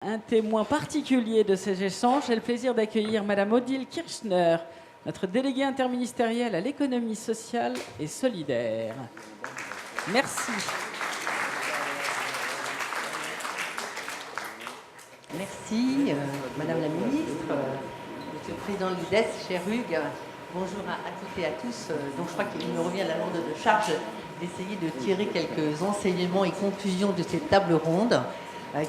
Un témoin particulier de ces échanges, j'ai le plaisir d'accueillir Madame Odile Kirchner, notre déléguée interministérielle à l'économie sociale et solidaire. Merci. Merci, Madame la Ministre, Monsieur le Président de l'UDES, cher Hugues, bonjour à toutes et à tous. Donc je crois qu'il me revient la lourde de charge d'essayer de tirer quelques enseignements et conclusions de cette table ronde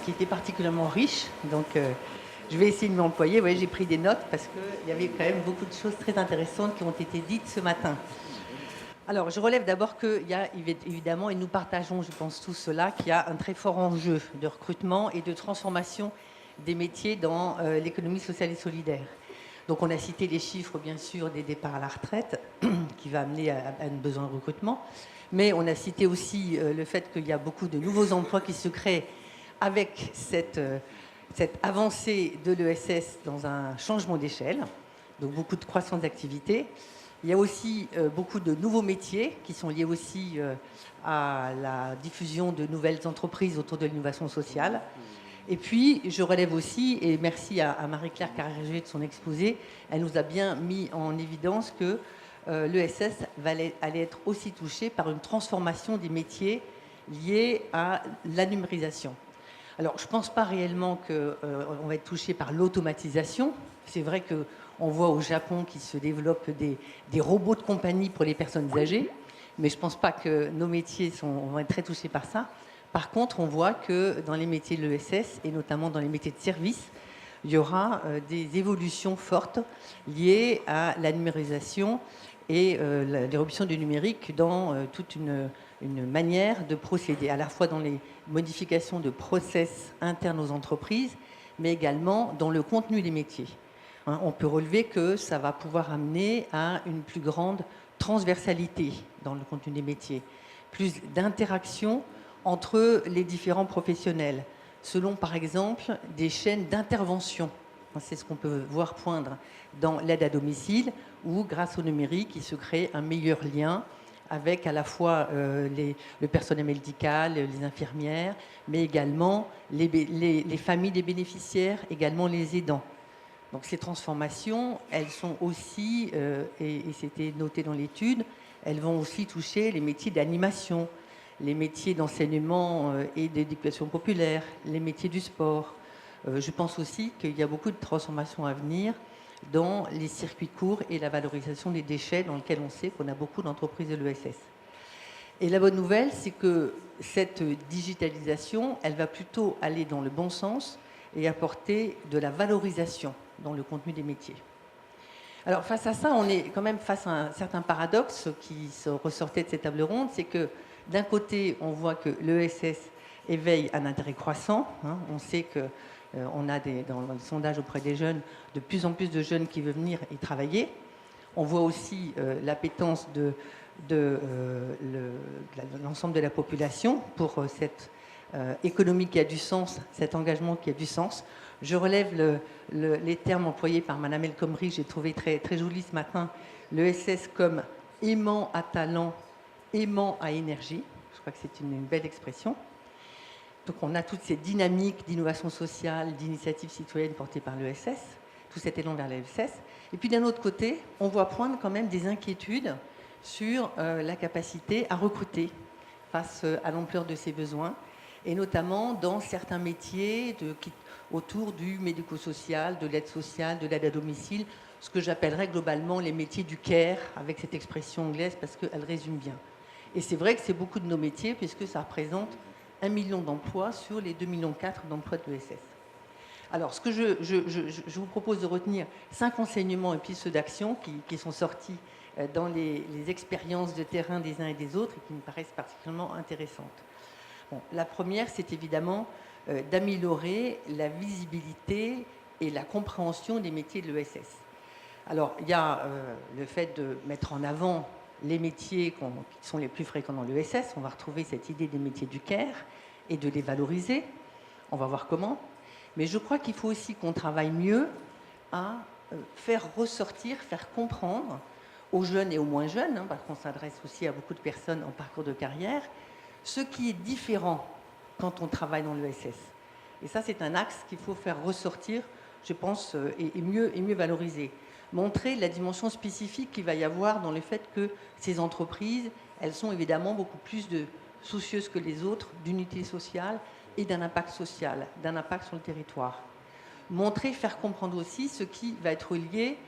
qui était particulièrement riche. Donc je vais essayer de m'employer. Vous voyez, j'ai pris des notes parce qu'il y avait quand même beaucoup de choses très intéressantes qui ont été dites ce matin. Alors, je relève d'abord qu'il y a évidemment, et nous partageons, je pense tous cela, qu'il y a un très fort enjeu de recrutement et de transformation des métiers dans l'économie sociale et solidaire. Donc, on a cité les chiffres, bien sûr, des départs à la retraite, qui va amener à un besoin de recrutement, mais on a cité aussi le fait qu'il y a beaucoup de nouveaux emplois qui se créent avec cette avancée de l'ESS dans un changement d'échelle, donc beaucoup de croissance d'activité. Il y a aussi beaucoup de nouveaux métiers qui sont liés aussi à la diffusion de nouvelles entreprises autour de l'innovation sociale. Et puis, je relève aussi, et merci à Marie-Claire Carrégé de son exposé, elle nous a bien mis en évidence que l'ESS allait être aussi touché par une transformation des métiers liés à la numérisation. Alors, je ne pense pas réellement qu'on va être touché par l'automatisation. C'est vrai qu'on voit au Japon qu'il se développe des robots de compagnie pour les personnes âgées, mais je ne pense pas que nos métiers vont être très touchés par ça. Par contre, on voit que dans les métiers de l'ESS, et notamment dans les métiers de service, il y aura des évolutions fortes liées à la numérisation et l'éruption du numérique dans toute une manière de procéder, à la fois dans les modifications de process internes aux entreprises, mais également dans le contenu des métiers. On peut relever que ça va pouvoir amener à une plus grande transversalité dans le contenu des métiers, plus d'interaction entre les différents professionnels, selon par exemple des chaînes d'intervention. C'est ce qu'on peut voir poindre dans l'aide à domicile, où grâce au numérique, il se crée un meilleur lien avec à la fois le personnel médical, les infirmières, mais également les familles des bénéficiaires, également les aidants. Donc ces transformations, elles sont aussi, et c'était noté dans l'étude, elles vont aussi toucher les métiers d'animation, les métiers d'enseignement et d'éducation populaire, les métiers du sport. Je pense aussi qu'il y a beaucoup de transformations à venir dans les circuits courts et la valorisation des déchets, dans lequel on sait qu'on a beaucoup d'entreprises de l'ESS. Et la bonne nouvelle, c'est que cette digitalisation, elle va plutôt aller dans le bon sens et apporter de la valorisation dans le contenu des métiers. Alors face à ça, on est quand même face à un certain paradoxe qui se ressortait de cette table ronde, c'est que d'un côté, on voit que l'ESS éveille un intérêt croissant. On sait qu'on a dans le sondage auprès des jeunes, de plus en plus de jeunes qui veulent venir y travailler. On voit aussi l'appétence de l'ensemble de la population pour cette économie qui a du sens, cet engagement qui a du sens. Je relève les termes employés par Madame El Khomri, j'ai trouvé très, très joli ce matin, l'ESS comme aimant à talent, aimant à énergie. Je crois que c'est une belle expression. Donc on a toutes ces dynamiques d'innovation sociale, d'initiatives citoyennes portées par l'ESS, tout cet élan vers l'ESS. Et puis d'un autre côté, on voit poindre quand même des inquiétudes sur la capacité à recruter face à l'ampleur de ses besoins, et notamment dans certains métiers autour du médico-social, de l'aide sociale, de l'aide à domicile, ce que j'appellerais globalement les métiers du care, avec cette expression anglaise parce qu'elle résume bien. Et c'est vrai que c'est beaucoup de nos métiers, puisque ça représente 1 million d'emplois sur les 2,4 millions d'emplois de l'ESS. Alors, ce que je vous propose de retenir 5 enseignements et pistes d'action qui sont sortis dans les expériences de terrain des uns et des autres et qui me paraissent particulièrement intéressantes. Bon, la première, c'est évidemment d'améliorer la visibilité et la compréhension des métiers de l'ESS. Alors, il y a le fait de mettre en avant les métiers qui sont les plus fréquents dans l'ESS. On va retrouver cette idée des métiers du care et de les valoriser. On va voir comment. Mais je crois qu'il faut aussi qu'on travaille mieux à faire ressortir, faire comprendre aux jeunes et aux moins jeunes, parce qu'on s'adresse aussi à beaucoup de personnes en parcours de carrière, ce qui est différent quand on travaille dans l'ESS. Et ça, c'est un axe qu'il faut faire ressortir, je pense, et mieux valoriser. Montrer la dimension spécifique qu'il va y avoir dans le fait que ces entreprises, elles sont évidemment beaucoup plus soucieuses que les autres d'unité sociale et d'un impact social, d'un impact sur le territoire. Montrer, faire comprendre aussi ce qui va être lié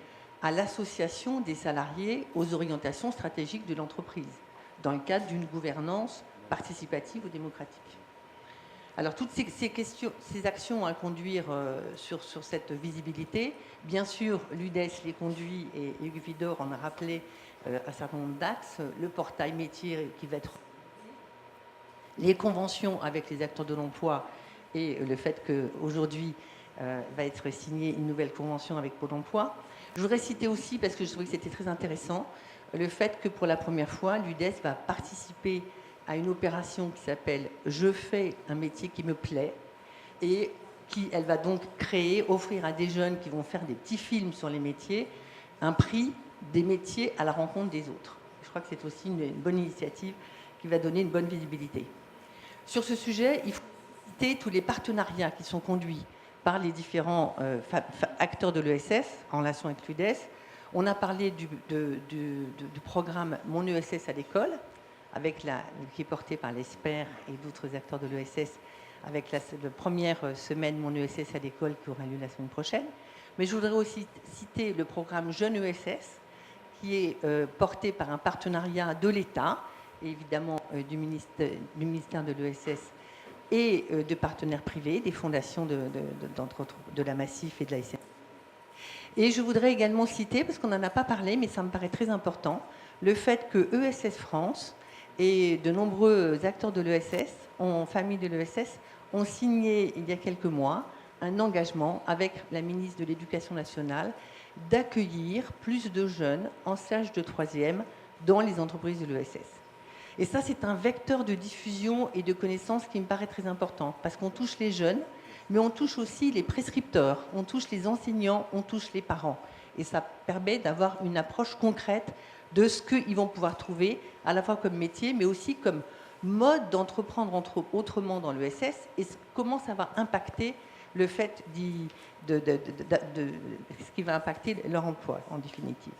à l'association des salariés aux orientations stratégiques de l'entreprise, dans le cadre d'une gouvernance participative ou démocratique. Alors, toutes ces actions à conduire sur cette visibilité, bien sûr, l'UDES les conduit et Hugues Vidor en a rappelé un certain nombre d'axes, le portail métier qui va être les conventions avec les acteurs de l'emploi et le fait qu'aujourd'hui va être signée une nouvelle convention avec Pôle emploi. Je voudrais citer aussi, parce que je trouvais que c'était très intéressant, le fait que pour la première fois, l'UDES va participer à une opération qui s'appelle « Je fais un métier qui me plaît » et elle va donc offrir à des jeunes qui vont faire des petits films sur les métiers, un prix des métiers à la rencontre des autres. Je crois que c'est aussi une bonne initiative qui va donner une bonne visibilité. Sur ce sujet, il faut citer tous les partenariats qui sont conduits par les différents acteurs de l'ESS en relation avec l'UDES. On a parlé du programme Mon ESS à l'école, qui est porté par l'ESPER et d'autres acteurs de l'ESS, avec la première semaine Mon ESS à l'école qui aura lieu la semaine prochaine. Mais je voudrais aussi citer le programme Jeune ESS, qui est porté par un partenariat de l'État, et évidemment du ministère de l'ESS et de partenaires privés, des fondations de la Massif et de la SNCF. Et je voudrais également citer, parce qu'on n'en a pas parlé, mais ça me paraît très important, le fait que ESS France et de nombreux acteurs de l'ESS, en famille de l'ESS, ont signé il y a quelques mois un engagement avec la ministre de l'Éducation nationale d'accueillir plus de jeunes en stage de 3e dans les entreprises de l'ESS. Et ça, c'est un vecteur de diffusion et de connaissances qui me paraît très important, parce qu'on touche les jeunes, mais on touche aussi les prescripteurs, on touche les enseignants, on touche les parents. Et ça permet d'avoir une approche concrète de ce qu'ils vont pouvoir trouver, à la fois comme métier, mais aussi comme mode d'entreprendre autrement dans l'ESS, et comment ça va impacter le fait ce qui va impacter leur emploi, en définitive.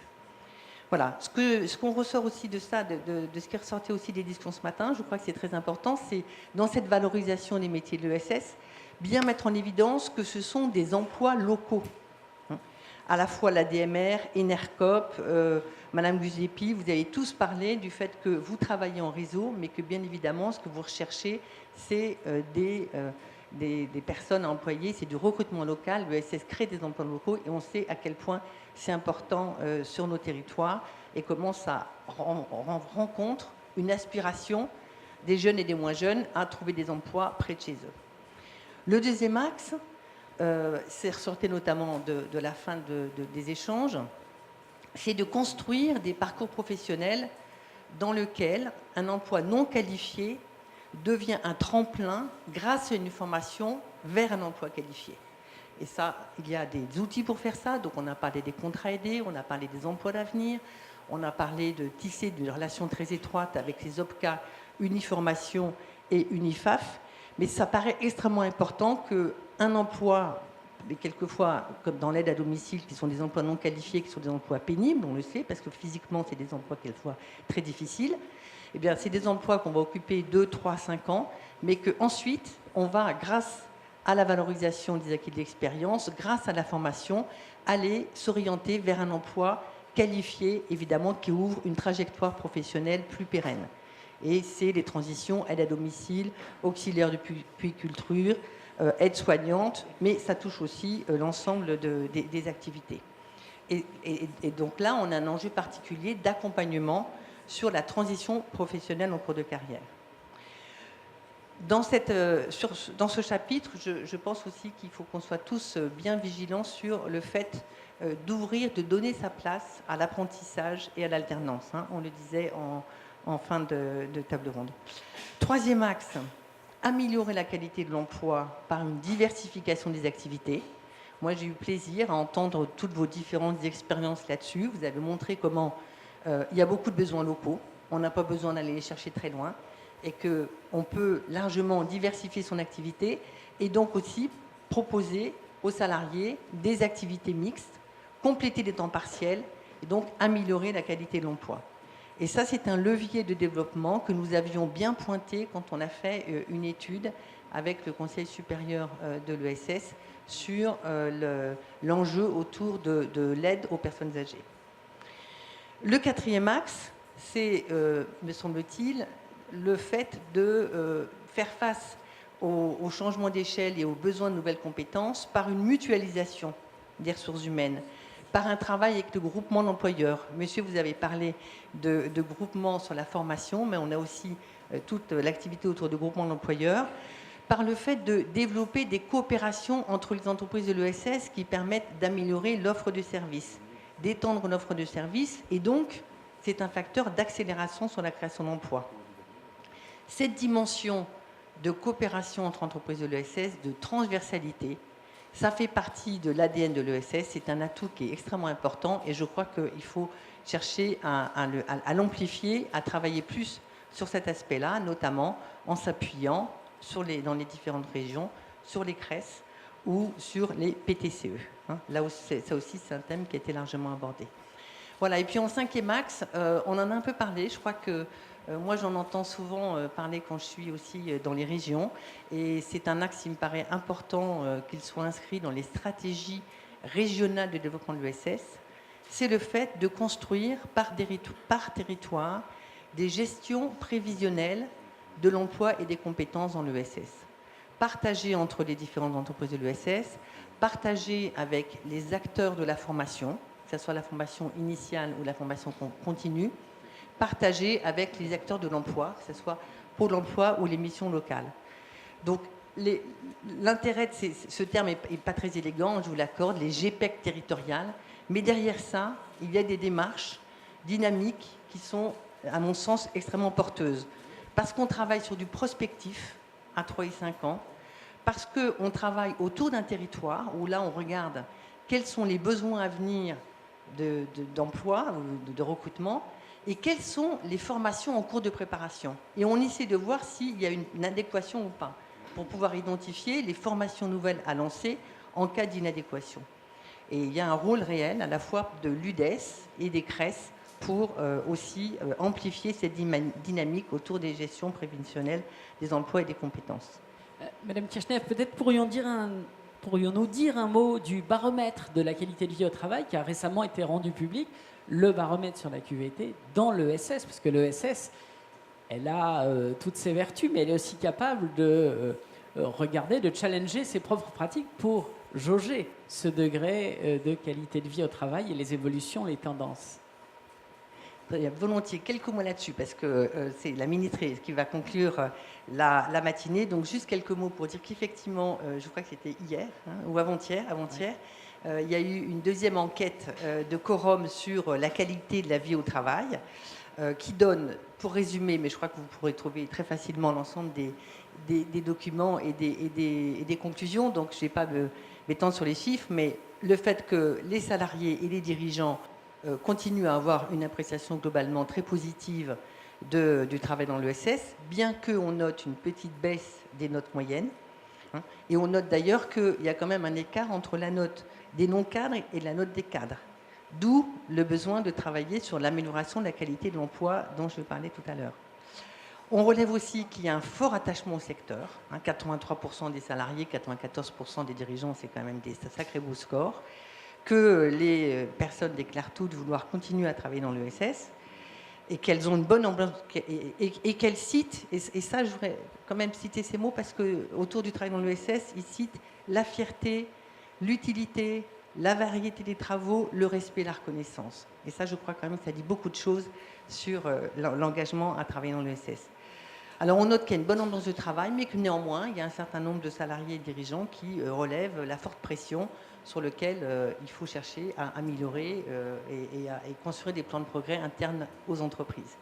Voilà, ce qu'on ressort aussi de ça, de ce qui ressortait aussi des discussions ce matin, je crois que c'est très important, c'est dans cette valorisation des métiers de l'ESS, bien mettre en évidence que ce sont des emplois locaux. À la fois l'ADMR, ENERCOP, Madame Giuseppi, vous avez tous parlé du fait que vous travaillez en réseau, mais que bien évidemment, ce que vous recherchez, c'est des personnes à employer, c'est du recrutement local. L'ESS crée des emplois locaux et on sait à quel point c'est important sur nos territoires et comment ça rencontre une aspiration des jeunes et des moins jeunes à trouver des emplois près de chez eux. Le deuxième axe, c'est ressorti notamment de la fin des échanges, c'est de construire des parcours professionnels dans lesquels un emploi non qualifié devient un tremplin grâce à une formation vers un emploi qualifié. Et ça, il y a des outils pour faire ça. Donc on a parlé des contrats aidés, on a parlé des emplois d'avenir, on a parlé de tisser des relations très étroites avec les OPCA, Uniformation et Unifaf. Mais ça paraît extrêmement important qu'un emploi, mais quelquefois, comme dans l'aide à domicile, qui sont des emplois non qualifiés, qui sont des emplois pénibles, on le sait, parce que physiquement, c'est des emplois quelquefois très difficiles, eh bien, c'est des emplois qu'on va occuper 2, 3, 5 ans, mais qu'ensuite, on va, grâce à la valorisation des acquis de l'expérience, grâce à la formation, aller s'orienter vers un emploi qualifié, évidemment, qui ouvre une trajectoire professionnelle plus pérenne. Et c'est les transitions aide à domicile, auxiliaire de puériculture, aide-soignante, mais ça touche aussi l'ensemble des activités. Et donc là, on a un enjeu particulier d'accompagnement sur la transition professionnelle en cours de carrière. Dans ce chapitre, je pense aussi qu'il faut qu'on soit tous bien vigilants sur le fait d'ouvrir, de donner sa place à l'apprentissage et à l'alternance. Hein, on le disait en fin de table ronde. Troisième axe, améliorer la qualité de l'emploi par une diversification des activités. Moi, j'ai eu plaisir à entendre toutes vos différentes expériences là-dessus. Vous avez montré comment il y a beaucoup de besoins locaux. On n'a pas besoin d'aller les chercher très loin et qu'on peut largement diversifier son activité et donc aussi proposer aux salariés des activités mixtes, compléter les temps partiels et donc améliorer la qualité de l'emploi. Et ça, c'est un levier de développement que nous avions bien pointé quand on a fait une étude avec le Conseil supérieur de l'ESS sur l'enjeu autour de l'aide aux personnes âgées. Le quatrième axe, c'est, me semble-t-il, le fait de faire face aux changements d'échelle et aux besoins de nouvelles compétences par une mutualisation des ressources humaines, par un travail avec le groupement d'employeurs. Monsieur, vous avez parlé de groupement sur la formation, mais on a aussi toute l'activité autour du groupement d'employeurs, par le fait de développer des coopérations entre les entreprises de l'ESS qui permettent d'améliorer l'offre de services, d'étendre l'offre de services, et donc c'est un facteur d'accélération sur la création d'emplois. Cette dimension de coopération entre entreprises de l'ESS, de transversalité, ça fait partie de l'ADN de l'ESS, c'est un atout qui est extrêmement important et je crois qu'il faut chercher à l'amplifier, à travailler plus sur cet aspect-là, notamment en s'appuyant dans les différentes régions, sur les CRES ou sur les PTCE. Là aussi, ça aussi, c'est un thème qui a été largement abordé. Voilà, et puis en cinquième axe, on en a un peu parlé, je crois que moi, j'en entends souvent parler quand je suis aussi dans les régions. Et c'est un axe qui me paraît important qu'il soit inscrit dans les stratégies régionales de développement de l'ESS. C'est le fait de construire par territoire des gestions prévisionnelles de l'emploi et des compétences dans l'ESS. Partagées entre les différentes entreprises de l'ESS, partagées avec les acteurs de la formation, que ce soit la formation initiale ou la formation continue, partagé avec les acteurs de l'emploi, que ce soit Pôle emploi ou les missions locales. Donc, l'intérêt de ce terme n'est pas très élégant, je vous l'accorde, les GPEC territoriales, mais derrière ça, il y a des démarches dynamiques qui sont, à mon sens, extrêmement porteuses. Parce qu'on travaille sur du prospectif à 3 et 5 ans, parce qu'on travaille autour d'un territoire où là, on regarde quels sont les besoins à venir d'emploi, de recrutement, et quelles sont les formations en cours de préparation. Et on essaie de voir s'il y a une adéquation ou pas, pour pouvoir identifier les formations nouvelles à lancer en cas d'inadéquation. Et il y a un rôle réel à la fois de l'UDES et des CRES pour aussi amplifier cette dynamique autour des gestions prévisionnelles des emplois et des compétences. Madame Kirchner, peut-être pourrions-nous dire un mot du baromètre de la qualité de vie au travail qui a récemment été rendu public, le baromètre sur la QVT dans l'ESS, parce que l'ESS, elle a toutes ses vertus, mais elle est aussi capable de regarder, de challenger ses propres pratiques pour jauger ce degré de qualité de vie au travail et les évolutions, les tendances. Volontiers, quelques mots là-dessus, parce que c'est la ministre qui va conclure la matinée. Donc, juste quelques mots pour dire qu'effectivement, je crois que c'était hier ou avant-hier, il y a eu une deuxième enquête de Quorum sur la qualité de la vie au travail, qui donne, pour résumer, mais je crois que vous pourrez trouver très facilement l'ensemble des documents et des conclusions. Donc, je ne vais pas m'étendre sur les chiffres, mais le fait que les salariés et les dirigeants continuent à avoir une appréciation globalement très positive du travail dans l'ESS, bien qu'on note une petite baisse des notes moyennes. Et on note d'ailleurs qu'il y a quand même un écart entre la note des non-cadres et la note des cadres. D'où le besoin de travailler sur l'amélioration de la qualité de l'emploi dont je parlais tout à l'heure. On relève aussi qu'il y a un fort attachement au secteur. 83% des salariés, 94% des dirigeants, c'est quand même des sacrés beaux scores. Que les personnes déclarent toutes vouloir continuer à travailler dans l'ESS et qu'elles ont une bonne ambiance et qu'elles citent, et ça je voudrais quand même citer ces mots parce que autour du travail dans l'ESS, ils citent la fierté, l'utilité, la variété des travaux, le respect et la reconnaissance. Et ça, je crois quand même que ça dit beaucoup de choses sur l'engagement à travailler dans l'ESS. Alors, on note qu'il y a une bonne ambiance de travail, mais que néanmoins, il y a un certain nombre de salariés et dirigeants qui relèvent la forte pression sur laquelle il faut chercher à améliorer et construire des plans de progrès internes aux entreprises.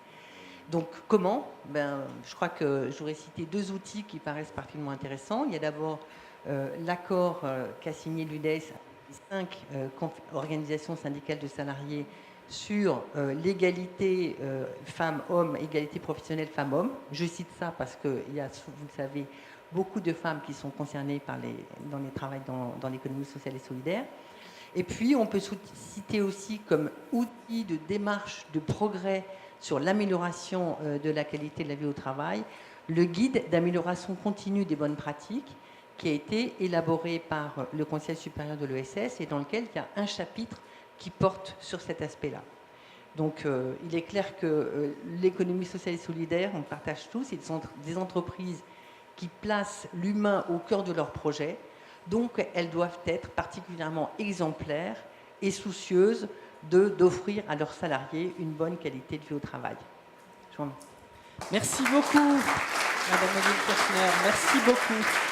Donc, comment ? Je crois que j'aurais cité 2 outils qui paraissent particulièrement intéressants. Il y a d'abord l'accord qu'a signé l'UDES, 5 organisations syndicales de salariés sur l'égalité femmes-hommes, égalité professionnelle femmes-hommes. Je cite ça parce qu'il y a, vous le savez, beaucoup de femmes qui sont concernées dans les travails dans l'économie sociale et solidaire. Et puis, on peut citer aussi comme outil de démarche de progrès sur l'amélioration de la qualité de la vie au travail, le guide d'amélioration continue des bonnes pratiques qui a été élaboré par le Conseil supérieur de l'ESS et dans lequel il y a un chapitre qui porte sur cet aspect-là. Donc, il est clair que l'économie sociale et solidaire, on partage tous, c'est des entreprises qui placent l'humain au cœur de leur projet. Donc, elles doivent être particulièrement exemplaires et soucieuses d'offrir à leurs salariés une bonne qualité de vie au travail. Je vous remercie. Merci beaucoup, Madame Odile Kirchner. Merci beaucoup.